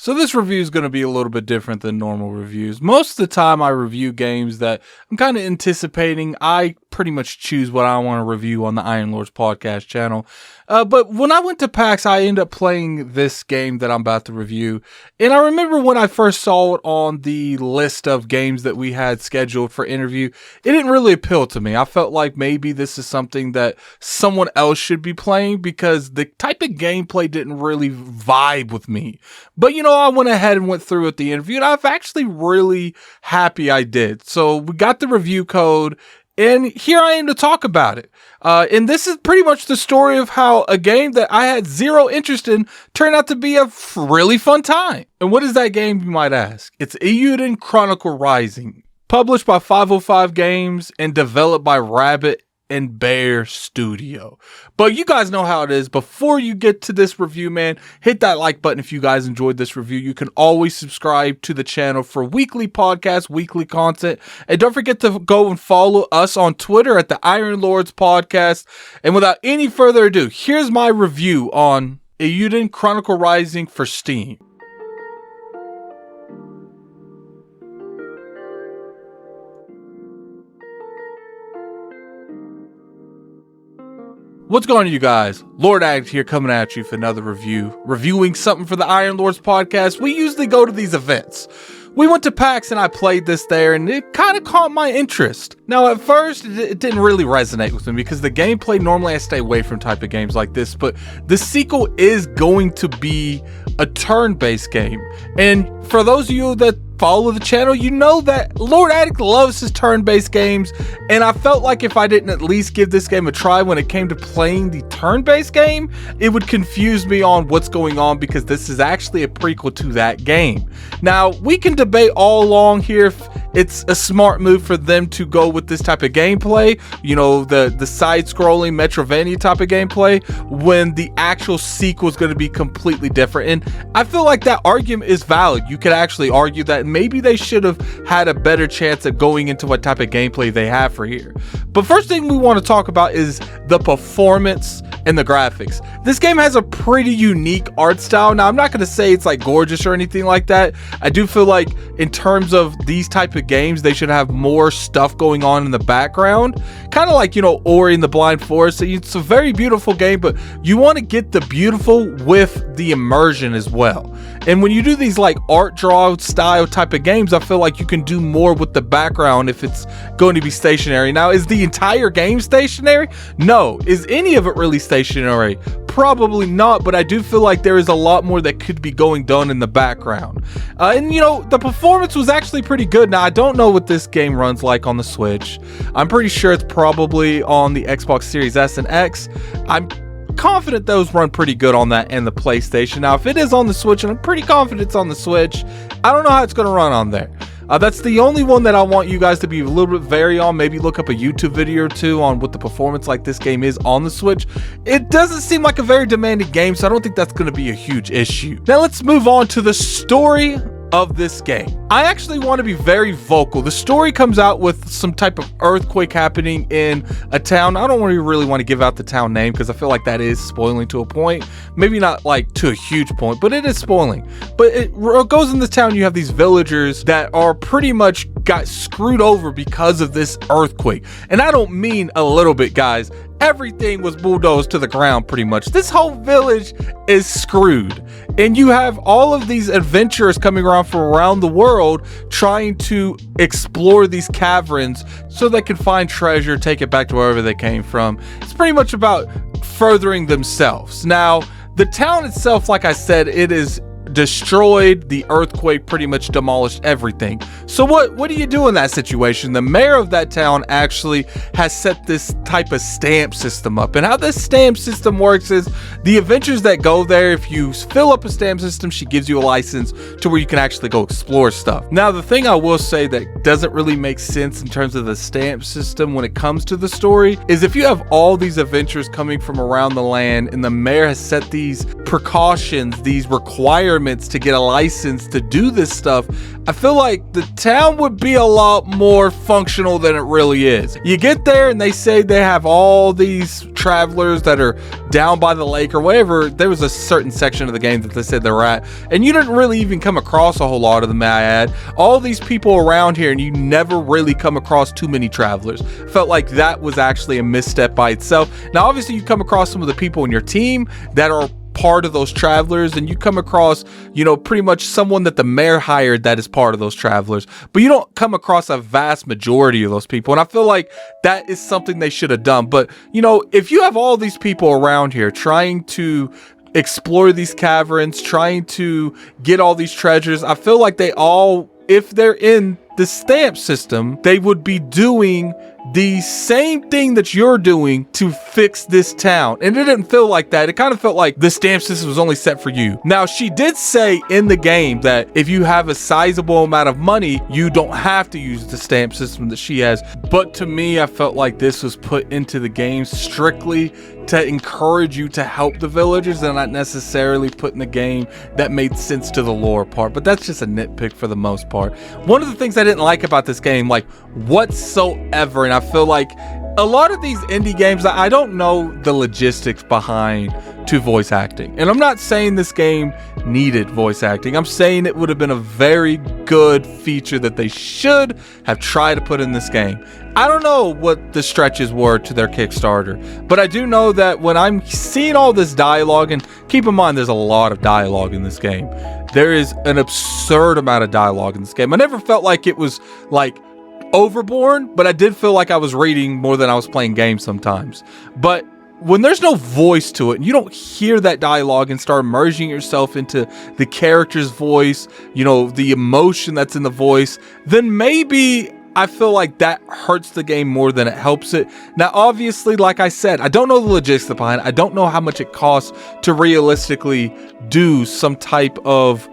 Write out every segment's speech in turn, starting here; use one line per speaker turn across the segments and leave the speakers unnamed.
So this review is going to be a little bit different than normal reviews. Most of the time I review games that I'm kind of anticipating. I pretty much choose what I want to review on the Iron Lords podcast channel. But when I went to PAX, I ended up playing this game that I'm about to review. And I remember when I first saw it on the list of games that we had scheduled for interview, it didn't really appeal to me. I felt like maybe this is something that someone else should be playing because the type of gameplay didn't really vibe with me. But you know, I went ahead and went through with the interview, and I'm actually really happy I did. So we got the review code, and here I am to talk about it. And this is pretty much the story of how a game that I had zero interest in turned out to be a really fun time. And what is that game, you might ask? It's Eiyuden Chronicle Rising, published by 505 Games and developed by Rabbit and Bear Studio. But you guys know how it is. Before you get to this review, man, hit that like button if you guys enjoyed this review. You can always subscribe to the channel for weekly podcasts, weekly content. And don't forget to go and follow us on Twitter at the Iron Lords Podcast. And without any further ado, here's my review on Eiyuden Chronicle Rising for Steam. What's going on, you guys? Lord Addict here, coming at you for another review. Reviewing something for the Iron Lords podcast. We usually go to these events. We went to PAX and I played this there, and it kind of caught my interest. Now, at first, it didn't really resonate with me because the gameplay, normally I stay away from type of games like this, but the sequel is going to be a turn-based game. And for those of you that follow the channel, you know that Lord Addict loves his turn-based games, and I felt like if I didn't at least give this game a try when it came to playing the turn-based game, it would confuse me on what's going on because this is actually a prequel to that game. Now, we can debate all along here if it's a smart move for them to go with this type of gameplay, you know, the side-scrolling Metroidvania type of gameplay, when the actual sequel is going to be completely different. And I feel like that argument is valid. You could actually argue that maybe they should have had a better chance at going into what type of gameplay they have for here. But first thing we want to talk about is the performance and the graphics. This game has a pretty unique art style. Now, I'm not going to say it's like gorgeous or anything like that. I do feel like in terms of these type of games, they should have more stuff going on in the background. Kind of like, you know, Ori and the Blind Forest. It's a very beautiful game, but you want to get the beautiful with the immersion as well. And when you do these like art draw style type of games, I feel like you can do more with the background if it's going to be stationary. Now, is the entire game stationary? No. Is any of it really stationary? Probably not, but I do feel like there is a lot more that could be going on in the background. And you know, the performance was actually pretty good. Now, I don't know what this game runs like on the Switch. I'm pretty sure it's probably on the Xbox Series S and X. I'm confident those run pretty good on that and the PlayStation. Now, if it is on the Switch, and I'm pretty confident it's on the Switch, I don't know how it's going to run on there. That's the only one that I want you guys to be a little bit wary on. Maybe look up a YouTube video or two on what the performance like this game is on the Switch. It doesn't seem like a very demanding game, so I don't think that's going to be a huge issue. Now let's move on to the story of this game. I actually want to be very vocal. The story comes out with some type of earthquake happening in a town. I don't really want to give out the town name because I feel like that is spoiling to a point. Maybe not like to a huge point, but it is spoiling. But it goes in the town. You have these villagers that are pretty much got screwed over because of this earthquake. And I don't mean a little bit, guys. Everything was bulldozed to the ground pretty much. This whole village is screwed. And you have all of these adventurers coming around from around the world trying to explore these caverns so they can find treasure, take it back to wherever they came from. It's pretty much about furthering themselves. Now, the town itself, like I said, it is destroyed. The earthquake pretty much demolished everything. So what do you do in that situation? The mayor of that town actually has set this type of stamp system up, and how this stamp system works is the adventures that go there, if you fill up a stamp system, she gives you a license to where you can actually go explore stuff. Now, the thing I will say that doesn't really make sense in terms of the stamp system when it comes to the story is if you have all these adventures coming from around the land and the mayor has set these precautions, these requirements requirements to get a license to do this stuff, I feel like the town would be a lot more functional than it really is. You get there and they say they have all these travelers that are down by the lake or whatever. There was a certain section of the game that they said they were at, and you didn't really even come across a whole lot of them, may I add. All these people around here, and you never really come across too many travelers. Felt like that was actually a misstep by itself. Now, obviously, you come across some of the people in your team that are part of those travelers, and you come across, you know, pretty much someone that the mayor hired that is part of those travelers, but you don't come across a vast majority of those people. And I feel like that is something they should have done. But, you know, if you have all these people around here trying to explore these caverns, trying to get all these treasures, I feel like they all, if they're in the stamp system, they would be doing the same thing that you're doing to fix this town. And it didn't feel like that. It kind of felt like the stamp system was only set for you. Now, she did say in the game that if you have a sizable amount of money, you don't have to use the stamp system that she has. But to me, I felt like this was put into the game strictly to encourage you to help the villagers, and not necessarily put in the game that made sense to the lore part. But that's just a nitpick for the most part. One of the things I didn't like about this game, like whatsoever, and I feel like a lot of these indie games, I don't know the logistics behind to voice acting. And I'm not saying this game needed voice acting. I'm saying it would have been a very good feature that they should have tried to put in this game. I don't know what the stretches were to their Kickstarter, but I do know that when I'm seeing all this dialogue, and keep in mind there's a lot of dialogue in this game. There is an absurd amount of dialogue in this game. I never felt like it was like overborne, but I did feel like I was reading more than I was playing games sometimes. But when there's no voice to it, and you don't hear that dialogue and start immersing yourself into the character's voice, you know, the emotion that's in the voice, then maybe I feel like that hurts the game more than it helps it. Now, obviously, like I said, I don't know the logistics behind it. I don't know how much it costs to realistically do some type of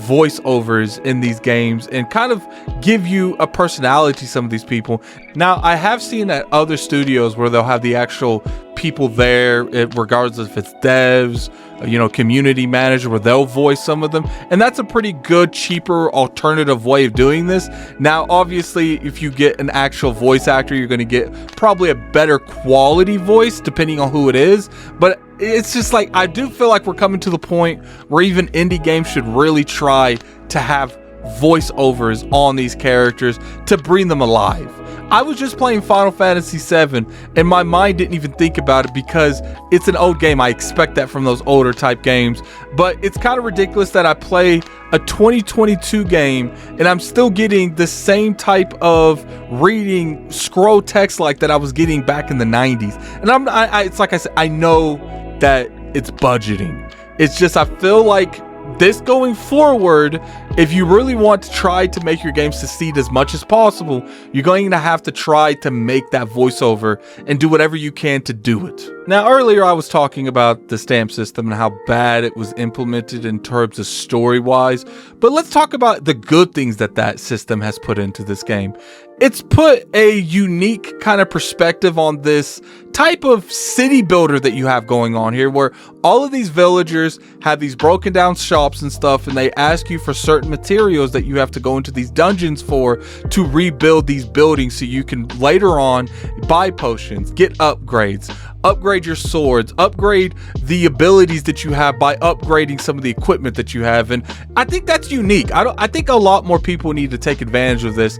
voiceovers in these games and kind of give you a personality to some of these people. Now, I have seen at other studios where they'll have the actual people there, regardless if it's devs, you know, community manager, where they'll voice some of them, and that's a pretty good, cheaper alternative way of doing this. Now, obviously, if you get an actual voice actor, you're going to get probably a better quality voice depending on who it is. But it's just like, I do feel like we're coming to the point where even indie games should really try to have voiceovers on these characters to bring them alive. I was just playing Final Fantasy VII and my mind didn't even think about it because it's an old game. I expect that from those older type games, but it's kind of ridiculous that I play a 2022 game and I'm still getting the same type of reading scroll text like that I was getting back in the 90s. And it's like I said, I know that it's budgeting. It's just, I feel like this going forward, if you really want to try to make your game succeed as much as possible, you're going to have to try to make that voiceover and do whatever you can to do it. Now, earlier I was talking about the stamp system and how bad it was implemented in terms of story-wise, but let's talk about the good things that that system has put into this game. It's put a unique kind of perspective on this type of city builder that you have going on here, where all of these villagers have these broken down shops and stuff, and they ask you for certain materials that you have to go into these dungeons for to rebuild these buildings so you can later on buy potions, get upgrades, upgrade your swords, upgrade the abilities that you have by upgrading some of the equipment that you have. And I think that's unique. I think a lot more people need to take advantage of this.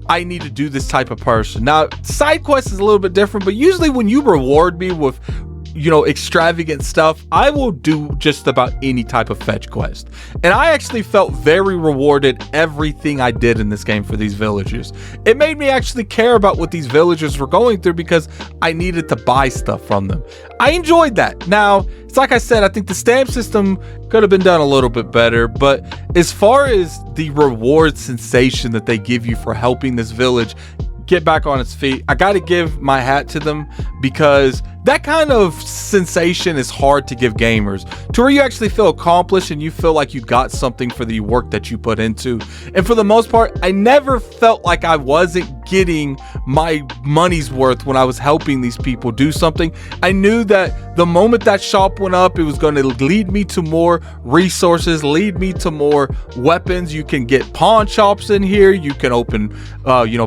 I need to do this type of person. Now, side quest is a little bit different, but usually when you reward me with, you know, extravagant stuff, I will do just about any type of fetch quest. And I actually felt very rewarded everything I did in this game for these villagers. It made me actually care about what these villagers were going through because I needed to buy stuff from them. I enjoyed that. Now, it's like I said, I think the stamp system could have been done a little bit better, but as far as the reward sensation that they give you for helping this village get back on its feet, I got to give my hat to them, because that kind of sensation is hard to give gamers, to where you actually feel accomplished and you feel like you got something for the work that you put into. And for the most part, I never felt like I wasn't getting my money's worth when I was helping these people do something. I knew that the moment that shop went up, it was going to lead me to more resources, lead me to more weapons. You can get pawn shops in here. You can open,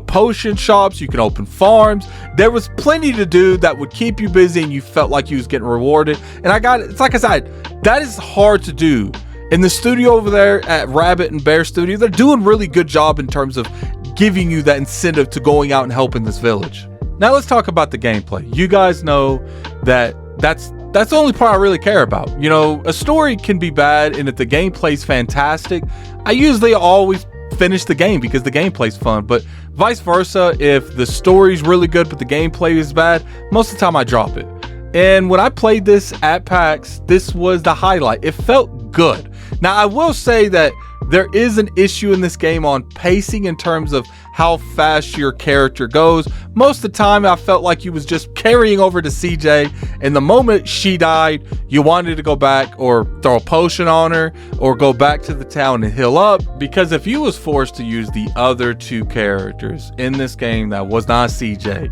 potion shops. You can open farms. There was plenty to do that would keep you busy and you felt like you was getting rewarded. And it's like I said, that is hard to do. In the studio over there at Rabbit and Bear Studio, they're doing really good job in terms of giving you that incentive to going out and helping this village. Now let's talk about the gameplay. You guys know that that's the only part I really care about. A story can be bad, and if the gameplay's fantastic, I usually always finish the game because the gameplay's fun. But vice versa, if the story's really good but the gameplay is bad, most of the time I drop it. And when I played this at PAX, this was the highlight. It felt good. Now, I will say that there is an issue in this game on pacing in terms of how fast your character goes. Most of the time, I felt like you was just carrying over to CJ, and the moment she died, you wanted to go back or throw a potion on her or go back to the town and heal up, because if you was forced to use the other two characters in this game that was not CJ,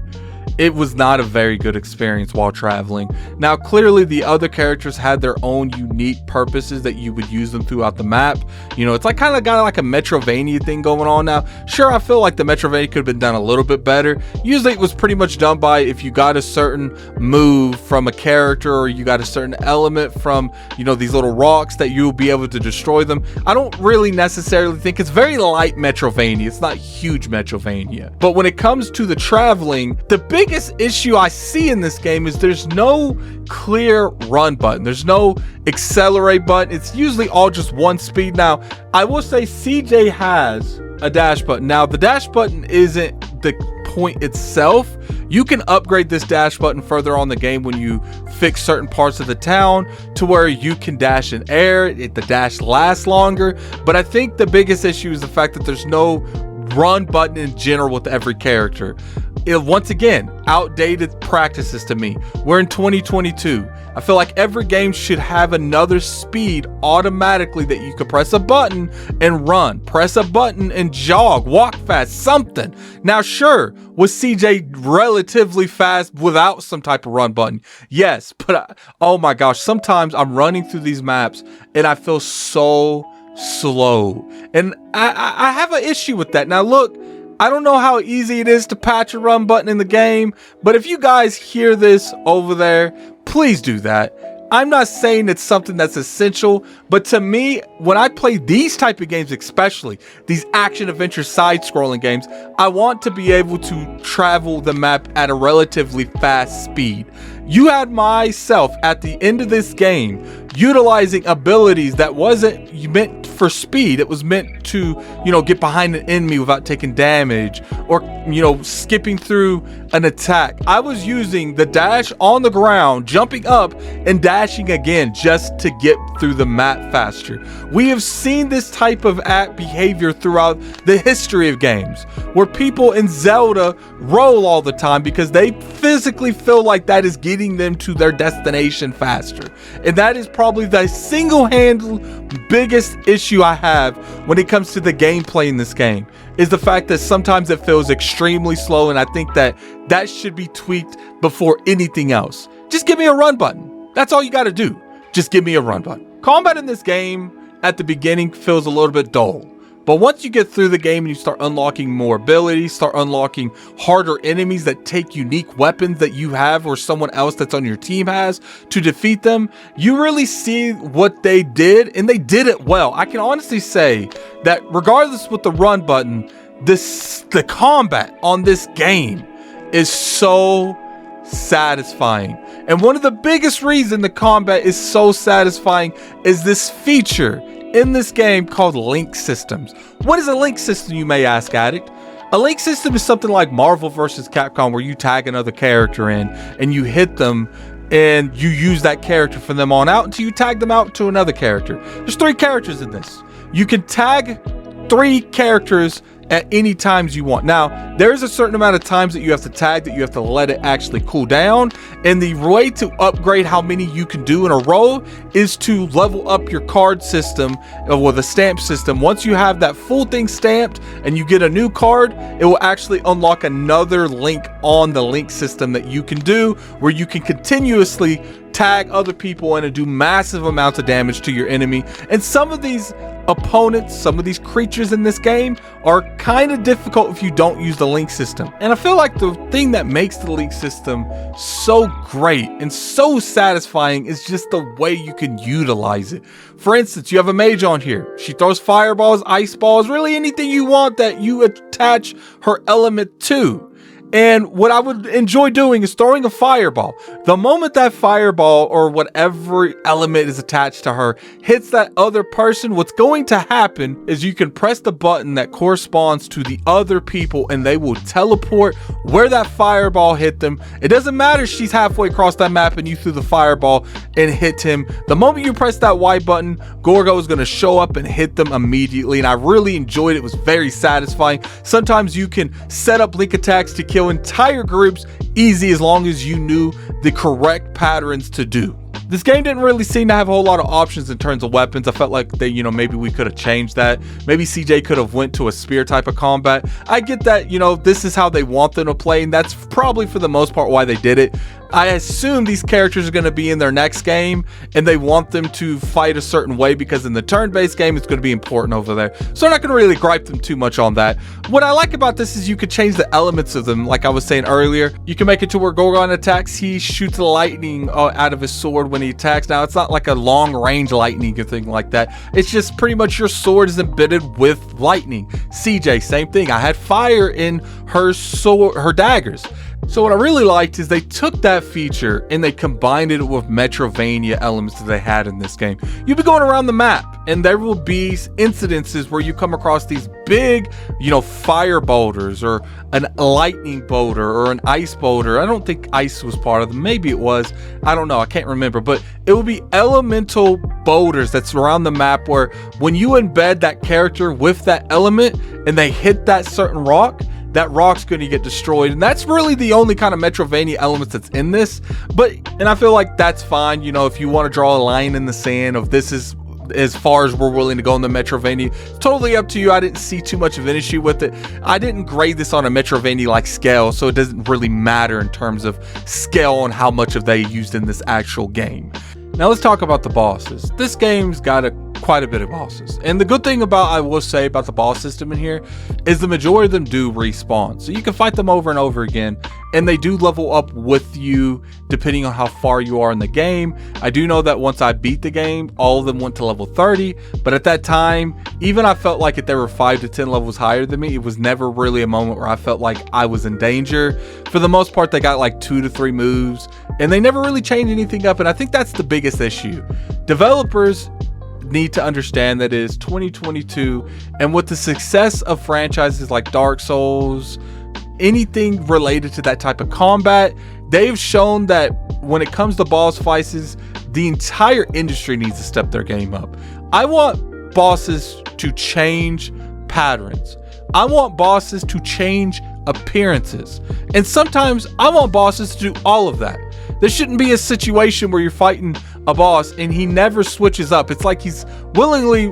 it was not a very good experience while traveling. Now, clearly the other characters had their own unique purposes that you would use them throughout the map. It's like kind of got like a Metrovania thing going on now. Sure, I feel like the Metrovania could have been done a little bit better. Usually it was pretty much done by if you got a certain move from a character or you got a certain element from, these little rocks that you'll be able to destroy them. I don't really necessarily think it's very light Metrovania. It's not huge Metrovania. But when it comes to the traveling, the biggest issue I see in this game is there's no clear run button. There's no accelerate button. It's usually all just one speed. Now, I will say CJ has a dash button. Now, the dash button isn't the point itself. You can upgrade this dash button further on the game when you fix certain parts of the town to where you can dash in air. The dash lasts longer. But I think the biggest issue is the fact that there's no run button in general with every character. Once again, outdated practices to me. We're in 2022. I feel like every game should have another speed automatically that you could press a button and run, press a button and jog, walk fast, something. Now, sure, was CJ relatively fast without some type of run button? Yes, but oh my gosh, sometimes I'm running through these maps and I feel so slow. And I have an issue with that. Now, look, I don't know how easy it is to patch a run button in the game, but if you guys hear this over there, please do that. I'm not saying it's something that's essential, but to me, when I play these type of games, especially these action adventure side scrolling games, I want to be able to travel the map at a relatively fast speed. You had myself at the end of this game utilizing abilities that wasn't meant for speed. It was meant to, get behind an enemy without taking damage or, skipping through an attack. I was using the dash on the ground, jumping up and dashing again just to get through the map faster. We have seen this type of behavior throughout the history of games where people in Zelda roll all the time because they physically feel like that is getting them to their destination faster. And that is probably the single-handed biggest issue I have when it comes to the gameplay in this game, is the fact that sometimes it feels extremely slow, and I think that should be tweaked before anything else. Just give me a run button. That's all you got to do. Just give me a run button. Combat in this game at the beginning feels a little bit dull. But once you get through the game and you start unlocking more abilities, start unlocking harder enemies that take unique weapons that you have or someone else that's on your team has to defeat them, you really see what they did, and they did it well. I can honestly say that regardless with the run button, the combat on this game is so satisfying. And one of the biggest reasons the combat is so satisfying is this feature in this game called link systems. What is a link system, you may ask, Addict? A link system is something like Marvel vs. Capcom, where you tag another character in and you hit them and you use that character from them on out until you tag them out to another character. There's 3 characters in this. You can tag 3 characters at any times you want. Now, there's a certain amount of times that you have to tag, that you have to let it actually cool down. And the way to upgrade how many you can do in a row is to level up your card system or the stamp system. Once you have that full thing stamped and you get a new card, it will actually unlock another link on the link system that you can do, where you can continuously tag other people in and do massive amounts of damage to your enemy. And some of these opponents, some of these creatures in this game are kind of difficult if you don't use the link system. And I feel like the thing that makes the link system so great and so satisfying is just the way you can utilize it. For instance, you have a mage on here. She throws fireballs, ice balls, really anything you want that you attach her element to. And what I would enjoy doing is throwing a fireball. The moment that fireball or whatever element is attached to her hits that other person, what's going to happen is you can press the button that corresponds to the other people and they will teleport where that fireball hit them. It doesn't matter if she's halfway across that map and you threw the fireball and hit him. The moment you press that Y button, Gorgo is going to show up and hit them immediately. And I really enjoyed it. It was very satisfying. Sometimes you can set up link attacks to kill entire groups easy as long as you knew the correct patterns to do. This game didn't really seem to have a whole lot of options in terms of weapons. I felt like they, maybe we could have changed that. Maybe CJ could have went to a spear type of combat. I get that, this is how they want them to play, and that's probably for the most part why they did it. I assume these characters are going to be in their next game and they want them to fight a certain way because in the turn-based game it's going to be important over there. So I'm not going to really gripe them too much on that. What I like about this is you could change the elements of them. Like I was saying earlier, you can make it to where Gorgon attacks, he shoots lightning out of his sword when he attacks. Now it's not like a long range lightning or thing like that. It's just pretty much your sword is embedded with lightning. CJ, same thing. I had fire in her sword, her daggers. So what I really liked is they took that feature and they combined it with Metrovania elements that they had in this game. You'll be going around the map and there will be incidences where you come across these big, fire boulders or an lightning boulder or an ice boulder. I don't think ice was part of them. Maybe it was. I don't know. I can't remember. But it will be elemental boulders that's around the map where when you embed that character with that element and they hit that certain rock, that rock's going to get destroyed. And that's really the only kind of Metrovania elements that's in this. And I feel like that's fine. If you want to draw a line in the sand of this is as far as we're willing to go in the Metrovania, it's totally up to you. I didn't see too much of an issue with it. I didn't grade this on a Metrovania like scale, so it doesn't really matter in terms of scale on how much of they used in this actual game. Now let's talk about the bosses. This game's got quite a bit of bosses. And the good thing I will say about the boss system in here is the majority of them do respawn. So you can fight them over and over again, and they do level up with you depending on how far you are in the game. I do know that once I beat the game, all of them went to level 30, but at that time, even I felt like if they were 5 to 10 levels higher than me, it was never really a moment where I felt like I was in danger. For the most part, they got like 2 to 3 moves, and they never really changed anything up, and I think that's the biggest issue. Developers need to understand that it is 2022, and with the success of franchises like Dark Souls, anything related to that type of combat, they've shown that when it comes to boss fights, the entire industry needs to step their game up. I want bosses to change patterns. I want bosses to change appearances, and sometimes I want bosses to do all of that. There shouldn't be a situation where you're fighting a boss and he never switches up. It's like he's willingly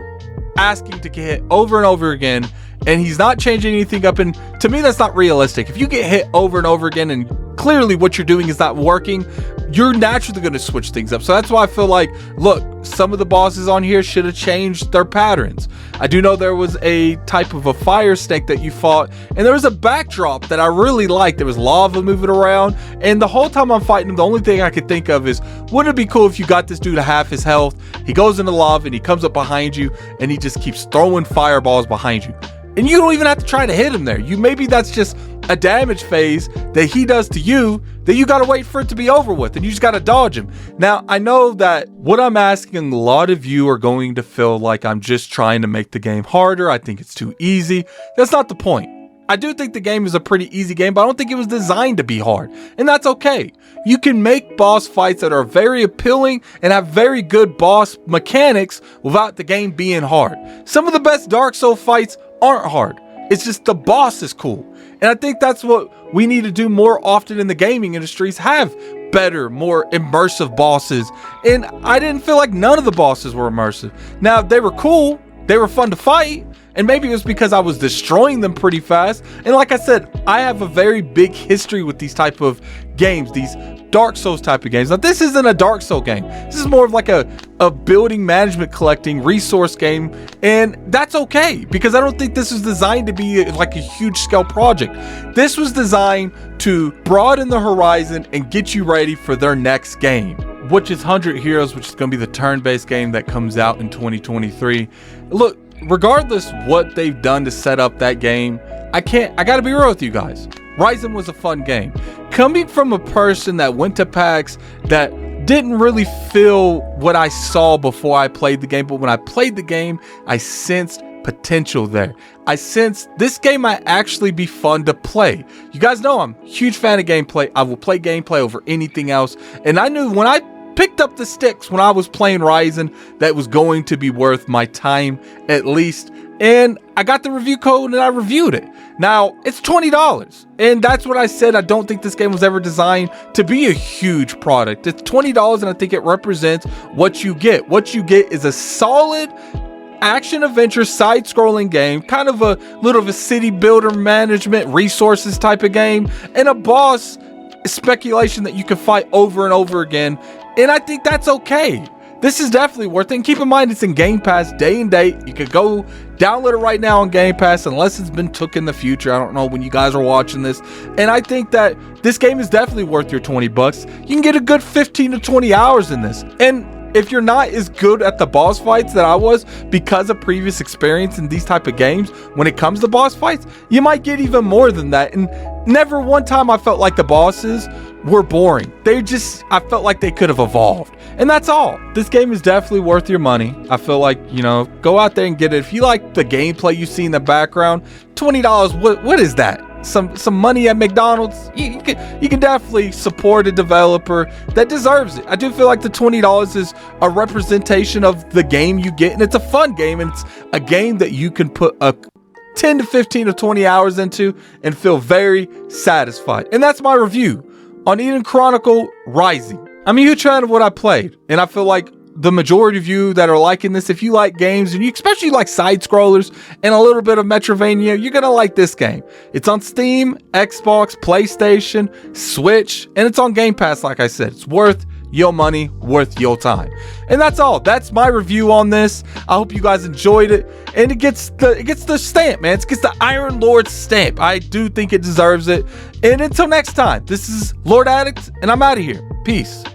asking to get hit over and over again and he's not changing anything up. And to me, that's not realistic. If you get hit over and over again and clearly what you're doing is not working, you're naturally going to switch things up. So that's why I feel like, look, some of the bosses on here should have changed their patterns. I do know there was a type of a fire snake that you fought, and there was a backdrop that I really liked. There was lava moving around, and the whole time I'm fighting him, the only thing I could think of is, wouldn't it be cool if you got this dude to half his health, he goes into lava and he comes up behind you and he just keeps throwing fireballs behind you. And you don't even have to try to hit him there. Maybe that's just a damage phase that he does to you that you got to wait for it to be over with, and you just got to dodge him. Now, I know that what I'm asking, a lot of you are going to feel like I'm just trying to make the game harder. I think it's too easy. That's not the point. I do think the game is a pretty easy game, but I don't think it was designed to be hard, and that's okay. You can make boss fights that are very appealing and have very good boss mechanics without the game being hard. Some of the best Dark Souls fights aren't hard. It's just the boss is cool. And I think that's what we need to do more often in the gaming industries, have better, more immersive bosses. And I didn't feel like none of the bosses were immersive. Now, they were cool, they were fun to fight, and maybe it was because I was destroying them pretty fast. And like I said, I have a very big history with these type of games, these Dark Souls type of games. Now, this isn't a Dark Soul game. This is more of like a building, management, collecting, resource game. And that's okay, because I don't think this was designed to be like a huge scale project. This was designed to broaden the horizon and get you ready for their next game, which is 100 Heroes, which is going to be the turn-based game that comes out in 2023. Look, regardless what they've done to set up that game, I gotta be real with you guys. Rising was a fun game. Coming from a person that went to PAX that didn't really feel what I saw before I played the game, but when I played the game, I sensed potential there. I sensed this game might actually be fun to play. You guys know I'm a huge fan of gameplay. I will play gameplay over anything else. And I knew when I picked up the sticks when I was playing Rising that was going to be worth my time at least. And I got the review code and I reviewed it. Now, it's $20. And that's what I said. I don't think this game was ever designed to be a huge product. It's $20 and I think it represents what you get. What you get is a solid action adventure side-scrolling game, kind of a little of a city builder management resources type of game, and a boss speculation that you can fight over and over again. And I think that's okay. This is definitely worth it. And keep in mind, it's in Game Pass day and date. You could go download it right now on Game Pass, unless it's been took in the future. I don't know when you guys are watching this. And I think that this game is definitely worth your $20. You can get a good 15 to 20 hours in this. And if you're not as good at the boss fights that I was because of previous experience in these type of games, when it comes to boss fights, you might get even more than that. And never one time I felt like the bosses were boring. I felt like they could have evolved. And that's all. This game is definitely worth your money. I feel like, go out there and get it. If you like the gameplay you see in the background, $20, what is that? Some money at McDonald's? You can definitely support a developer that deserves it. I do feel like the $20 is a representation of the game you get, and it's a fun game, and it's a game that you can put a 10 to 15 to 20 hours into and feel very satisfied. And that's my review on Eiyuden Chronicle Rising. I'm a huge fan of what I played, and I feel like the majority of you that are liking this, if you like games and you especially like side scrollers and a little bit of Metrovania, you're gonna like this game. It's on Steam, Xbox, PlayStation, Switch, and it's on Game Pass. Like I said, it's worth your money, worth your time. And that's all. That's my review on this. I hope you guys enjoyed it. And it gets the stamp, man. It gets the Iron Lord stamp. I do think it deserves it. And until next time, this is Lord Addict, and I'm out of here. Peace.